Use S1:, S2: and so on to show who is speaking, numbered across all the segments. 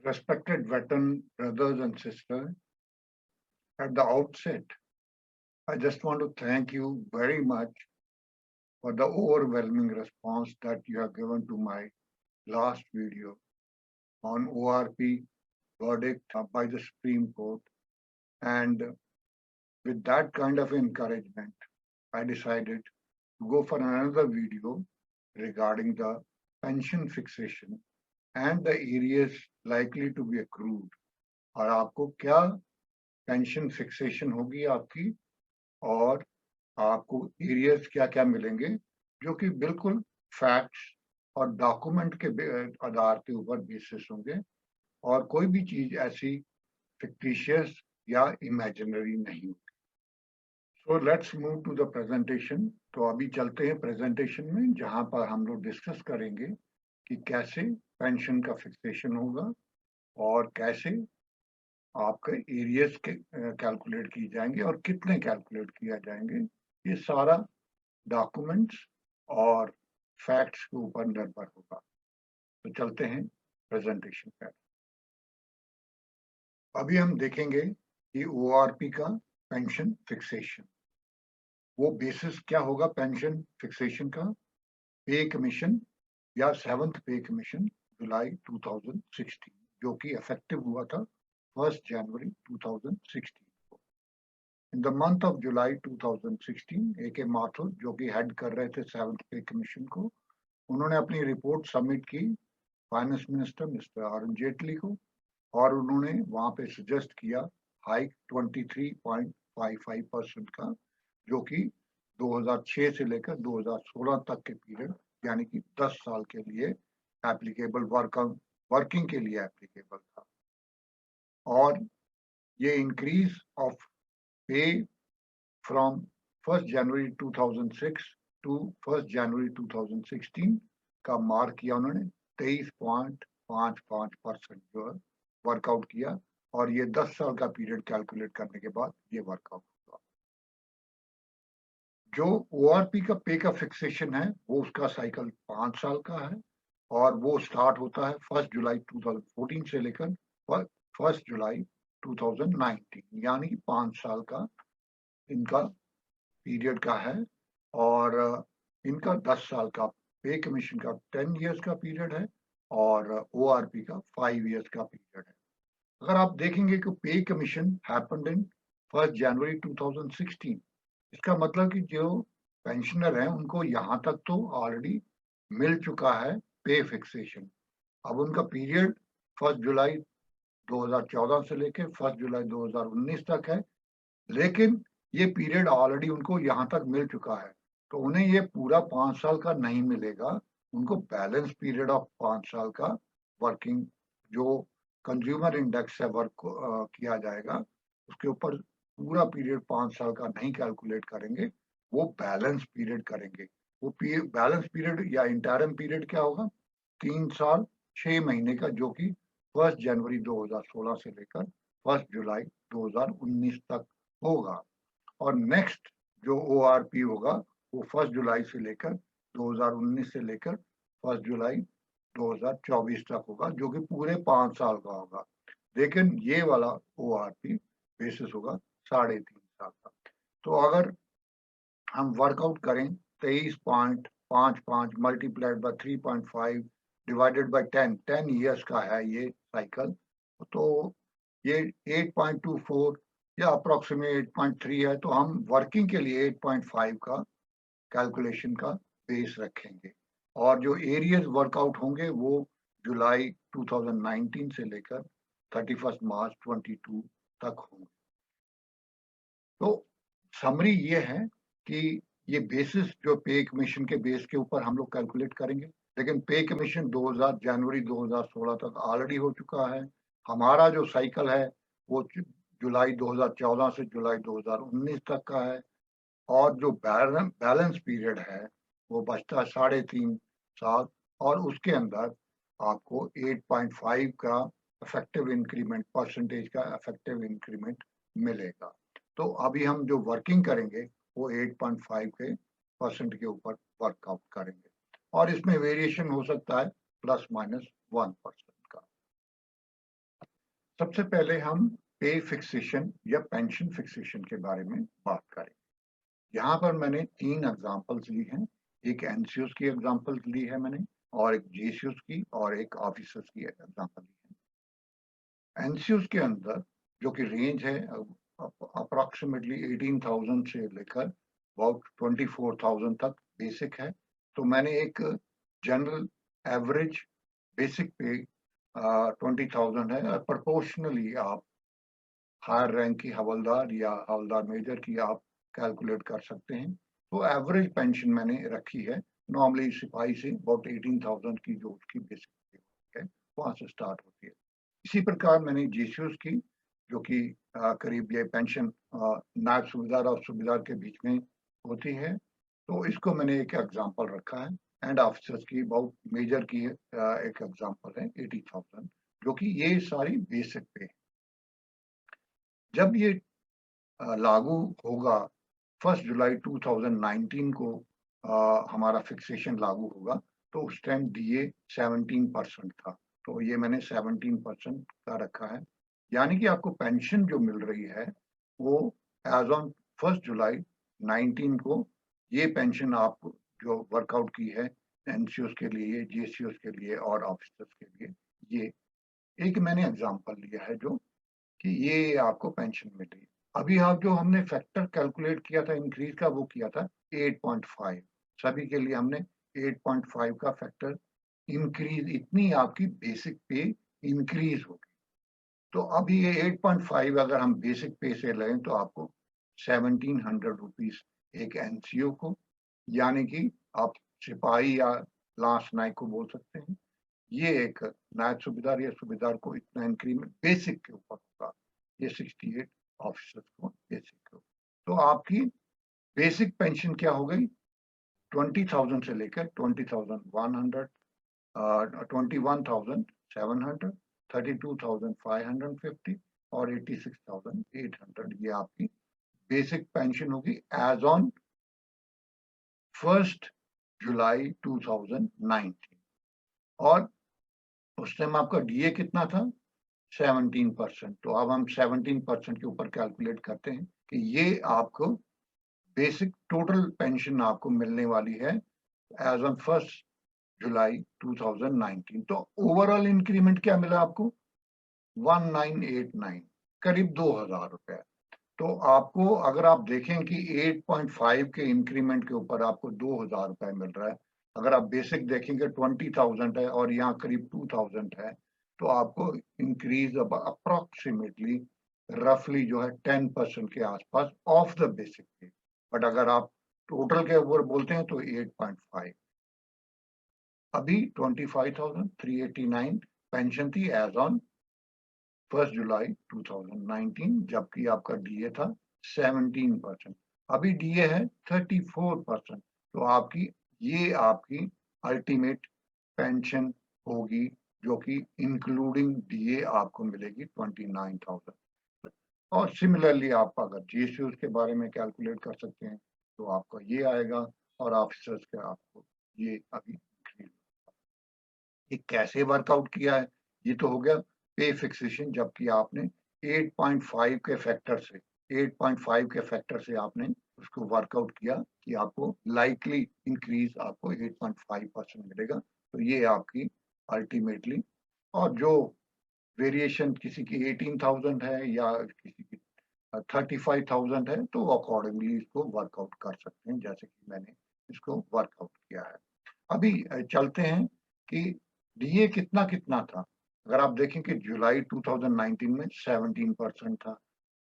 S1: Respected veteran brothers and sisters, at the outset, I just want to thank you very much for the overwhelming response that you have given to my last video on ORP verdict by the Supreme Court. And with that kind of encouragement, I decided to go for another video regarding the pension fixation and the areas likely to be accrued. और आपको क्या pension fixation होगी आपकी और आपको arrears क्या क्या मिलेंगे जो कि बिल्कुल फैक्ट्स और डॉक्यूमेंट के आधार के ऊपर बेसिस होंगे और कोई भी चीज ऐसी फिक्टिशियस या इमेजिनरी नहीं होगी। So let's move to the presentation. तो अभी चलते हैं प्रेजेंटेशन में, जहां पर हम लोग डिस्कस करेंगे कि कैसे पेंशन का फिक्सेशन होगा और कैसे आपके एरियर्स के कैलकुलेट किए जाएंगे और कितने कैलकुलेट किया जाएंगे। ये सारा डॉक्यूमेंट्स और फैक्ट्स के ऊपर निर्भर होगा। तो चलते हैं प्रेजेंटेशन पर। अभी हम देखेंगे कि ओआरपी का पेंशन फिक्सेशन, वो बेसिस क्या होगा पेंशन फिक्सेशन का? पे कमीशन या 7th पे कमीशन जुलाई 2016, जो कि इफेक्टिव हुआ था 1 जनवरी 2016 को। In the month of July 2016 ए के माथुर, जो कि हेड कर रहे थे 7th पे कमीशन को, उन्होंने अपनी रिपोर्ट सबमिट की finance minister mister Arun Jaitley को और उन्होंने वहां पे सजेस्ट किया हाइक 23.55% का, जो कि 2006 से लेकर 2016 तक के पीरियड यानी कि 10 साल के लिए एप्लीकेबल वर्किंग के लिए एप्लीकेबल था। और ये इंक्रीज ऑफ पे फ्रॉम 1 जनवरी 2006 टू 1 जनवरी 2016 का मार्क किया उन्होंने 23.55% जो है वर्कआउट किया और ये 10 साल का पीरियड कैलकुलेट करने के बाद ये वर्कआउट हुआ। जो ओआरपी का पे का फिक्सेशन है वो उसका साइकिल 5 साल का है और वो स्टार्ट होता है 1 जुलाई 2014 से लेकर 1 जुलाई 2019, यानी 5 साल का इनका पीरियड का है। और इनका 10 साल का पे कमीशन का 10 इयर्स का पीरियड है और ओआरपी का 5 इयर्स का पीरियड है। अगर आप देखेंगे कि पे कमीशन हैपेंड इन 1 जनवरी 2016, इसका मतलब कि जो पेंशनर हैं उनको यहाँ तक तो ऑलरेडी मिल चुका है पे फिक्सेशन। अब उनका पीरियड 1 जुलाई 2014 से लेकर 1 जुलाई 2019 तक है, लेकिन ये पीरियड ऑलरेडी उनको यहाँ तक मिल चुका है, तो उन्हें ये पूरा 5 साल का नहीं मिलेगा। उनको बैलेंस पीरियड ऑफ 5 साल का वर्किंग जो कंज्यूमर इंडेक्स से वर्क किया जाएगा उसके ऊपर पूरा पीरियड 5 साल का नहीं कैलकुलेट करेंगे, वो बैलेंस पीरियड करेंगे। वो बैलेंस पीरियड या इंटरम पीरियड क्या होगा? 3 साल 6 महीने का, जो कि 1 जनवरी 2016 से लेकर 1 जुलाई 2019 तक होगा। और नेक्स्ट जो ओआरपी होगा वो 1 जुलाई से लेकर 2019 से लेकर 1 जुलाई 2024 तक होगा, जो कि पूरे 5 साल का होगा। लेकिन ये वाला ओआरपी बेसिस होगा 3.5 साल का। तो अगर हम वर्कआउट करें 23.55 multiplied by 3.5 divided by 10 years का है ये साइकिल, तो ये 8.24 या अप्रोक्सीमेट 8.3 है। तो हम वर्किंग के लिए 8.5 का कैलकुलेशन का बेस रखेंगे और जो एरियर्स वर्कआउट होंगे वो जुलाई 2019 से लेकर 31 मार्च 22 तक होंगे। तो समरी ये है कि ये बेसिस जो पे कमीशन के बेस के ऊपर हम लोग कैलकुलेट करेंगे, लेकिन पे कमीशन 2000 जनवरी 2016 तक ऑलरेडी हो चुका है। हमारा जो साइकिल है वो जुलाई 2014 से जुलाई 2019 तक का है और जो बैलेंस पीरियड है वो बचता है 3.5 साल और उसके अंदर आपको 8.5 का इफेक्टिव इंक्रीमेंट परसेंटेज का इफेक्टिव इंक्रीमेंट मिलेगा। तो अभी हम जो वर्किंग करेंगे वो 8.5 के परसेंट के ऊपर वर्कआउट करेंगे और इसमें वेरिएशन हो सकता है ±1% का। सबसे पहले हम पे फिक्सेशन या पेंशन फिक्सेशन के बारे में बात करेंगे। यहाँ पर मैंने 3 एग्जांपल्स ली हैं। एक एनसीओस की एग्जांपल ली है मैंने और एक जीसीओस की और एक ऑफिसर्स की एग्जांपल ली है। एनसीओस के अंदर जो कि रेंज है अप्रॉक्सिमेटली 18,000 से लेकर अबाउट 24,000 तक बेसिक है। तो मैंने एक जनरल एवरेज बेसिक पे 20,000 है और प्रोपोर्शनली आप हायर रैंक की हवलदार या हवलदार मेजर की आप कैलकुलेट कर सकते हैं। तो एवरेज पेंशन मैंने रखी है नॉर्मली सिपाही से अबाउट 18,000 की जो उसकी बेसिक है वहां से स्टार्ट होती है। इसी प्रकार मैंने जीसीओस की जो कि करीब ये पेंशन नायब सूबेदार और सूबेदार के बीच में होती है, तो इसको मैंने एक एग्जांपल रखा है। एंड ऑफिसर्स की बहुत मेजर की एक एग्जांपल है 80,000 जो कि ये सारी बेसिक पे है। जब ये लागू होगा 1 जुलाई 2019 को हमारा फिक्सेशन लागू होगा, तो उस टाइम डीए 17% था। तो ये मैंने 17% का रखा है। यानी कि आपको पेंशन जो मिल रही है वो एज ऑन 1 जुलाई 19 को ये पेंशन आप जो वर्कआउट की है एनसीओस के लिए, जीसीओस के लिए और ऑफिसर्स के लिए, ये एक मैंने एग्जांपल लिया है जो कि ये आपको पेंशन मिल रही है। अभी आप जो हमने फैक्टर कैलकुलेट किया था इंक्रीज का वो किया था 8.5। सभी के लिए हमने 8.5 का फैक्टर इंक्रीज, इतनी आपकी बेसिक पे इंक्रीज होगी। तो अभी ये 8.5 अगर हम बेसिक पे से लें तो आपको 1700 रुपीज एक एनसीओ को, यानी कि आप सिपाही या लांस नायक को बोल सकते हैं, ये एक नायब सूबेदार या सूबेदार को इतना इंक्रीमेंट बेसिक के ऊपर होगा। ये 68 ऑफिसर्स को बेसिक हो। तो आपकी बेसिक पेंशन क्या हो गई 20,000 से लेकर 20,100, 21,700, 32,550 और 86,800 ये आपकी बेसिक पेंशन होगी एज ऑन 1 जुलाई 2019। और उस टाइम आपका डीए कितना था 17%। तो अब हम 17% के ऊपर कैलकुलेट करते हैं कि ये आपको बेसिक टोटल पेंशन आपको मिलने वाली है एज ऑन 1 जुलाई 2019। तो ओवरऑल इंक्रीमेंट क्या मिला आपको 1989, करीब 2,000 रुपए। तो आपको अगर आप देखें कि 8.5 के इंक्रीमेंट के ऊपर आपको 2,000 रुपए मिल रहा है, अगर आप बेसिक देखेंगे 20,000 है और यहाँ करीब 2,000 है, तो आपको इंक्रीज अब अप्रोक्सीमेटली रफली जो है 10% के आसपास ऑफ द बेसिक पे। बट अगर आप टोटल के ऊपर बोलते हैं तो 8.5। अभी 25,389 पेंशन थी एज ऑन 1 जुलाई 2019, जबकि आपका डीए था 17%। अभी डीए है 34%। तो आपकी ये आपकी अल्टीमेट पेंशन होगी जो कि इंक्लूडिंग डीए आपको मिलेगी 29,000। और सिमिलरली आप अगर जीएसटी के बारे में कैलकुलेट कर सकते हैं तो आपका ये आएगा और ऑफिसर्स का आपको ये अभी ये कैसे वर्कआउट किया है, ये तो हो गया पे फिक्सेशन, जबकि आपने 8.5 के फैक्टर से 8.5 के फैक्टर से आपने उसको वर्कआउट किया कि आपको लाइकली इंक्रीज आपको 8.5% मिलेगा। तो ये आपकी अल्टीमेटली, और जो वेरिएशन किसी की 18,000 है या किसी की 35,000 है तो अकॉर्डिंगली इसको वर्कआउट कर सकते हैं जैसे कि मैंने इसको वर्कआउट किया है। अभी चलते हैं कि डीए कितना कितना था। अगर आप देखें कि जुलाई 2019 में 17% था,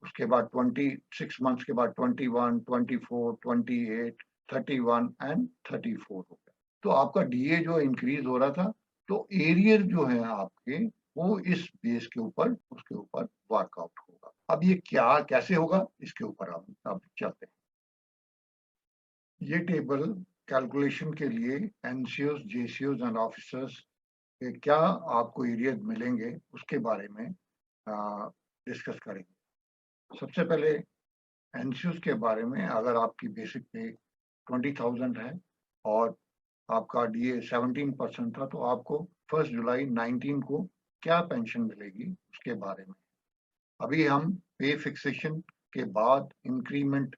S1: उसके बाद 26 मंथ्स के बाद 21, 24, 28, 31 एंड 34 हो गया। तो आपका डीए जो इंक्रीज हो रहा था, तो एरियर जो है आपके वो इस बेस के ऊपर उसके ऊपर वर्कआउट होगा। अब ये क्या कैसे होगा इसके ऊपर अब चलते हैं। ये टेबल कैलकुलेशन के लिए एनसीओस, जेसीओस एंड ऑफिसर्स के क्या आपको एरिया मिलेंगे उसके बारे में डिस्कस करेंगे। सबसे पहले एनसीओस के बारे में, अगर आपकी बेसिक पे 20,000 है और आपका डीए 17% था तो आपको 1 जुलाई 19 को क्या पेंशन मिलेगी उसके बारे में। अभी हम पे फिक्सेशन के बाद इंक्रीमेंट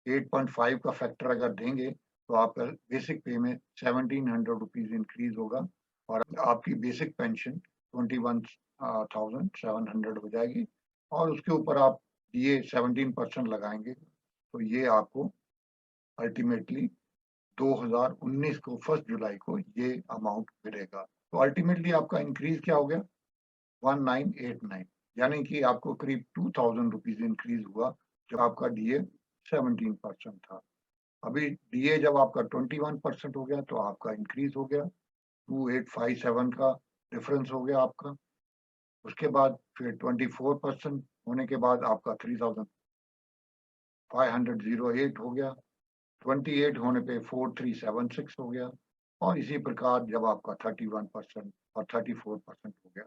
S1: 8.5 का फैक्टर अगर देंगे तो आपका बेसिक पे में 1700 रुपीज इंक्रीज होगा और आपकी बेसिक पेंशन 21,700 हो जाएगी और उसके ऊपर आप ये 17% लगाएंगे तो ये आपको अल्टीमेटली 2019 को 1 जुलाई को ये अमाउंट मिलेगा। तो अल्टीमेटली आपका इंक्रीज क्या हो गया 1989, यानी कि आपको करीब 2000 रुपीज इंक्रीज हुआ जब आपका डीए 17% था। अभी डीए जब आपका 21% हो गया तो आपका इंक्रीज हो गया 2857 का डिफरेंस हो गया आपका। उसके बाद फिर 24% होने के बाद आपका 3508 हो गया, 28 होने पे 4376 हो गया और इसी प्रकार जब आपका 31% और 34% हो गया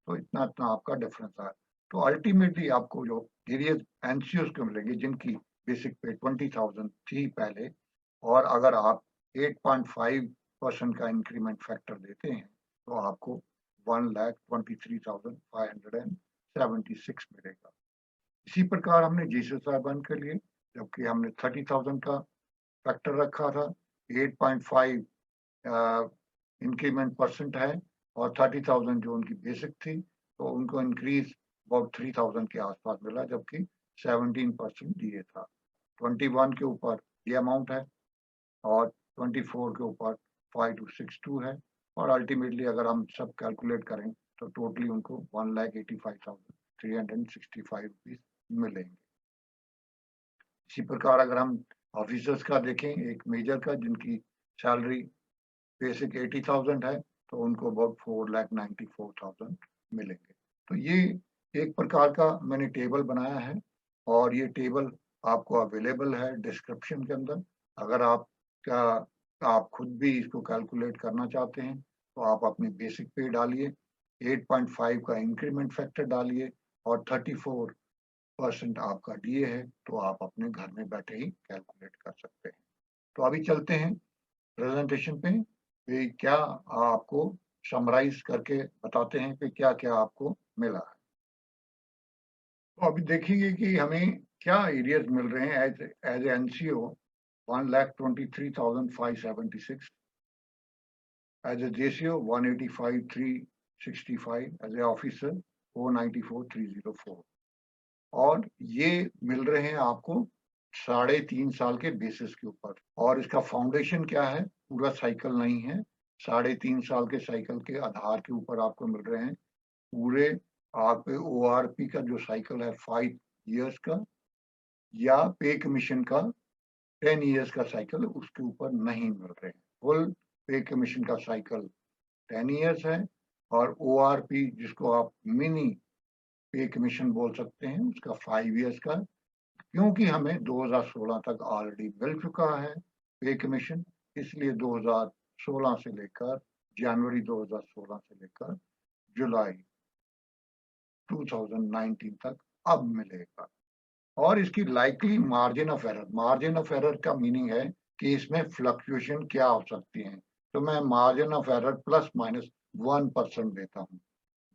S1: तो इतना इतना आपका डिफरेंस आया। तो अल्टीमेटली आपको जो एरियज एनसीओज को मिलेंगे जिनकी बेसिक पे 20,000 थी पहले और अगर आप 8.5% का इंक्रीमेंट फैक्टर देते हैं तो आपको 1,23,576 मिलेगा। इसी प्रकार हमने जीसस साहिबान के लिए जबकि हमने 30,000 का फैक्टर रखा था 8.5 इंक्रीमेंट परसेंट है और 30,000 जो उनकी बेसिक थी तो उनको इंक्रीज अबाउट 3,000 के आसपास मिला जबकि 17% दिए था। 21 के ऊपर ये अमाउंट है और 24 के ऊपर 5262 है और अल्टीमेटली अगर हम सब कैलकुलेट करें तो टोटली उनको 1,85,365 रुपीज मिलेंगे। इसी प्रकार अगर हम ऑफिसर्स का देखें एक मेजर का जिनकी सैलरी बेसिक 80,000 है तो उनको अबाउट 4,94,000 मिलेंगे। तो ये एक प्रकार का मैंने टेबल बनाया है और ये टेबल आपको अवेलेबल है डिस्क्रिप्शन के अंदर। अगर आप खुद भी इसको कैलकुलेट करना चाहते हैं तो आप अपनी बेसिक पे डालिए 8.5 का इंक्रीमेंट फैक्टर डालिए और 34% आपका डीए है तो आप अपने घर में बैठे ही कैलकुलेट कर सकते हैं। तो अभी चलते हैं प्रेजेंटेशन पे क्या आपको समराइज करके बताते हैं कि क्या क्या आपको मिला है। तो अभी देखेंगे कि हमें क्या एरियर्स मिल रहे हैं as NCO 1,23,576, as a JCO 185,365, as a officer 494,304 और ये मिल रहे हैं आपको 3.5 साल के बेसिस के ऊपर और इसका फाउंडेशन क्या है पूरा साइकिल नहीं है 3.5 साल के साइकिल के आधार के ऊपर आपको मिल रहे हैं पूरे आप ओआरपी का जो साइकिल है 5 इयर्स का या पे कमीशन का 10 इयर्स का साइकिल उसके ऊपर नहीं मिल रहे हैं। फुल पे कमीशन का साइकिल 10 इयर्स है और ओआरपी जिसको आप मिनी पे कमीशन बोल सकते हैं उसका 5 इयर्स का क्योंकि हमें 2016 तक ऑलरेडी मिल चुका है पे कमीशन इसलिए 2016 से लेकर जनवरी 2016 से लेकर जुलाई 2019 तक अब मिलेगा और इसकी लाइकली मार्जिन ऑफ एरर का मीनिंग है कि इसमें फ्लक्चुएशन क्या हो सकती है तो मैं margin of error plus minus 1% देता हूँ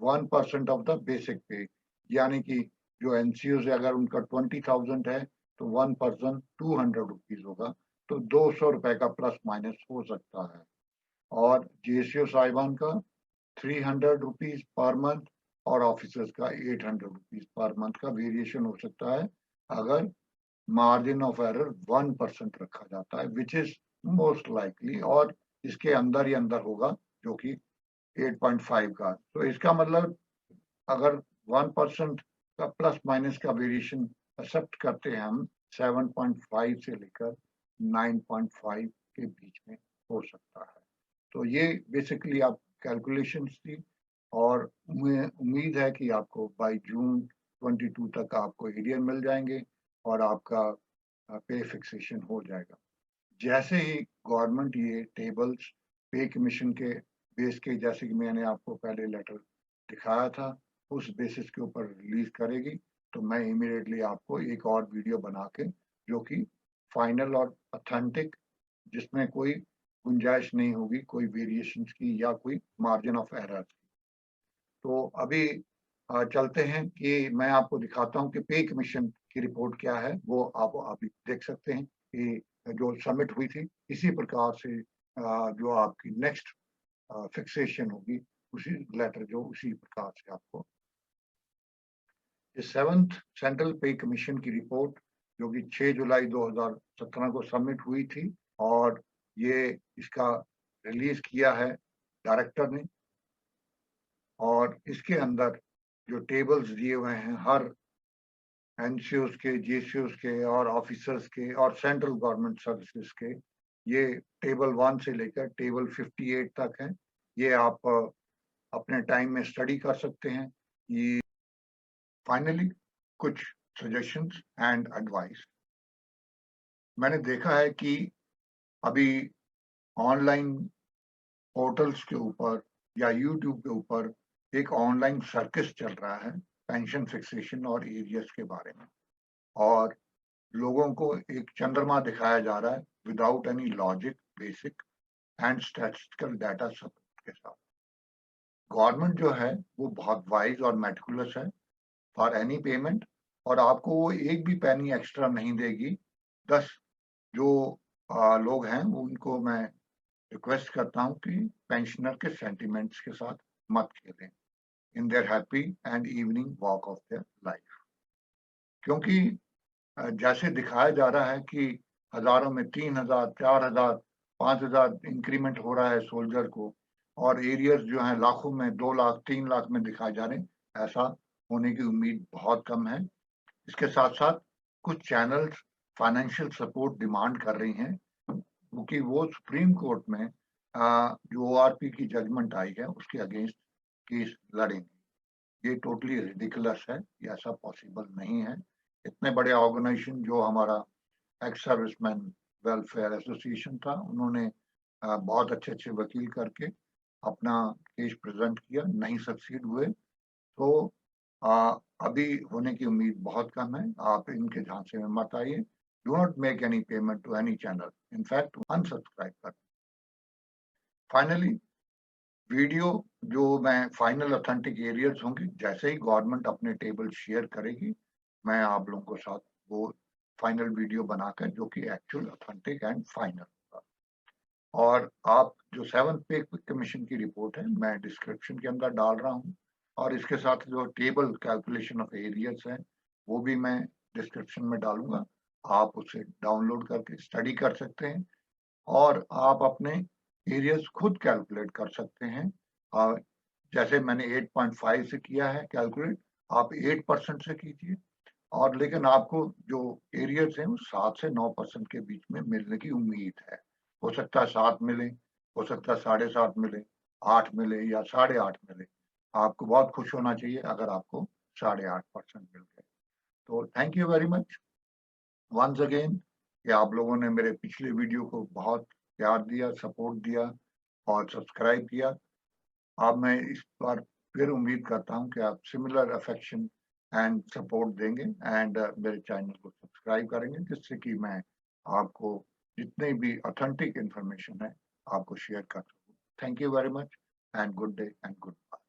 S1: 1% ऑफ द बेसिक पे यानी कि जो एनसीओ से अगर उनका 20,000 है तो 1% 200 रुपीज होगा तो 200 रुपए का प्लस माइनस हो सकता है और जेसीओ साहिबान का 300 रुपीज पर मंथ और ऑफिसर्स का 800 रुपीज पर मंथ का वेरिएशन हो सकता है अगर मार्जिन ऑफ एरर 1% रखा जाता है विच इज मोस्ट लाइकली और इसके अंदर ही अंदर होगा जो कि 8.5 का तो इसका मतलब अगर 1% का प्लस माइनस का वेरिएशन एक्सेप्ट करते हैं हम 7.5 से लेकर 9.5 के बीच में हो सकता है तो ये बेसिकली आप कैलकुलेशंस थी और उम्मीद है कि आपको बाय जून 22 तक आपको एरियर मिल जाएंगे और आपका पे फिक्सेशन हो जाएगा। जैसे ही गवर्नमेंट ये टेबल्स पे कमीशन के बेस के जैसे कि मैंने आपको पहले लेटर दिखाया था उस बेसिस के ऊपर रिलीज करेगी तो मैं इमीडिएटली आपको एक और वीडियो बना के जो कि फाइनल और ऑथेंटिक जिसमें कोई गुंजाइश नहीं होगी कोई वेरिएशंस की या कोई मार्जिन ऑफ एरर की तो अभी चलते हैं कि मैं आपको दिखाता हूँ कि पे कमीशन की रिपोर्ट क्या है, वो आप अभी देख सकते हैं कि जो सबमिट हुई थी, इसी प्रकार से जो आपकी नेक्स्ट फिक्सेशन होगी, उसी लेटर जो उसी प्रकार से आपको सेवंथ सेंट्रल पे कमीशन की रिपोर्ट जो कि 6 जुलाई 2017 को सबमिट हुई थी और ये इसका रिलीज किया है डायरेक्टर ने, और इसके अंदर जो टेबल्स दिए हुए हैं हर एनसीओस के, जीसीओस के और ऑफिसर्स के और सेंट्रल गवर्नमेंट सर्विसेज के, ये टेबल 1 से लेकर टेबल 58 तक है। ये आप अपने टाइम में स्टडी कर सकते हैं। ये फाइनली कुछ सजेशंस एंड एडवाइस। मैंने देखा है कि अभी ऑनलाइन पोर्टल्स के ऊपर या यूट्यूब के ऊपर एक ऑनलाइन सर्कस चल रहा है पेंशन फिक्सेशन और एरियर्स के बारे में, और लोगों को एक चंद्रमा दिखाया जा रहा है without any logic, basic and statistical data support के साथ। गवर्नमेंट जो है वो बहुत वाइज और मेटिकुलस है फॉर एनी पेमेंट, और आपको वो एक भी पैनी एक्स्ट्रा नहीं देगी। 10 जो लोग हैं उनको मैं रिक्वेस्ट करता हूं कि पेंशनर के सेंटिमेंट्स के साथ मत खेलें in their happy and evening walk of their life, क्योंकि जैसे दिखाया जा रहा है कि हजारों में 3,000, 4,000, 5,000 इंक्रीमेंट हो रहा है सोल्जर को, और एरियर्स जो हैं लाखों में, 2 लाख 3 लाख में दिखाए जा रहे हैं, ऐसा होने की उम्मीद बहुत कम है। इसके साथ साथ कुछ चैनल्स फाइनेंशियल सपोर्ट डिमांड कर रही हैं, क्योंकि वो सुप्रीम कोर्ट में जो ओआरपी की जजमेंट आई है उसके अगेंस्ट केस लड़ेंगे। ये टोटली रिडिकुलस है, ये ऐसा पॉसिबल नहीं है। इतने बड़े ऑर्गेनाइजेशन जो हमारा एक्स सर्विसमैन वेलफेयर एसोसिएशन था, उन्होंने बहुत अच्छे अच्छे वकील करके अपना केस प्रेजेंट किया, नहीं सक्सीड हुए। तो अभी होने की उम्मीद बहुत कम है। आप इनके झांसे में मत आइए। Do not make any payment to any channel, in fact unsubscribe कर। फाइनली वीडियो जो मैं फाइनल ऑथेंटिक एरियर्स होंगे, जैसे ही गवर्नमेंट अपने टेबल शेयर करेगी, मैं आप लोगों को साथ वो फाइनल वीडियो बनाकर, जो कि एक्चुअल ऑथेंटिक एंड फाइनल होगा। और आप जो 7th पे कमीशन की रिपोर्ट है मैं डिस्क्रिप्शन के अंदर डाल रहा हूँ, और इसके साथ जो टेबल कैलकुलेशन ऑफ एरियर्स है वो भी मैं डिस्क्रिप्शन में डालूंगा। आप उसे डाउनलोड करके स्टडी कर सकते हैं, और आप अपने एरियर्स खुद कैलकुलेट कर सकते हैं। और जैसे मैंने 8.5 से किया है कैलकुलेट, आप 8% से कीजिए। और लेकिन आपको जो एरियर्स हैं वो 7 से 9% के बीच में मिलने की उम्मीद है। हो सकता है 7 मिले, हो सकता है 7.5 मिले, 8 मिले या 8.5 मिले। आपको बहुत खुश होना चाहिए अगर आपको 8.5% मिल गए। तो thank you very much once again कि आप लोगों ने मेरे पिछले वीडियो को बहुत प्यार दिया, सपोर्ट दिया और सब्सक्राइब किया। अब मैं इस बार फिर उम्मीद करता हूं कि आप सिमिलर अफेक्शन एंड सपोर्ट देंगे एंड मेरे चैनल को सब्सक्राइब करेंगे, जिससे कि मैं आपको जितने भी ऑथेंटिक इंफॉर्मेशन है आपको शेयर कर सकूं। Thank you very much and good day and good bye.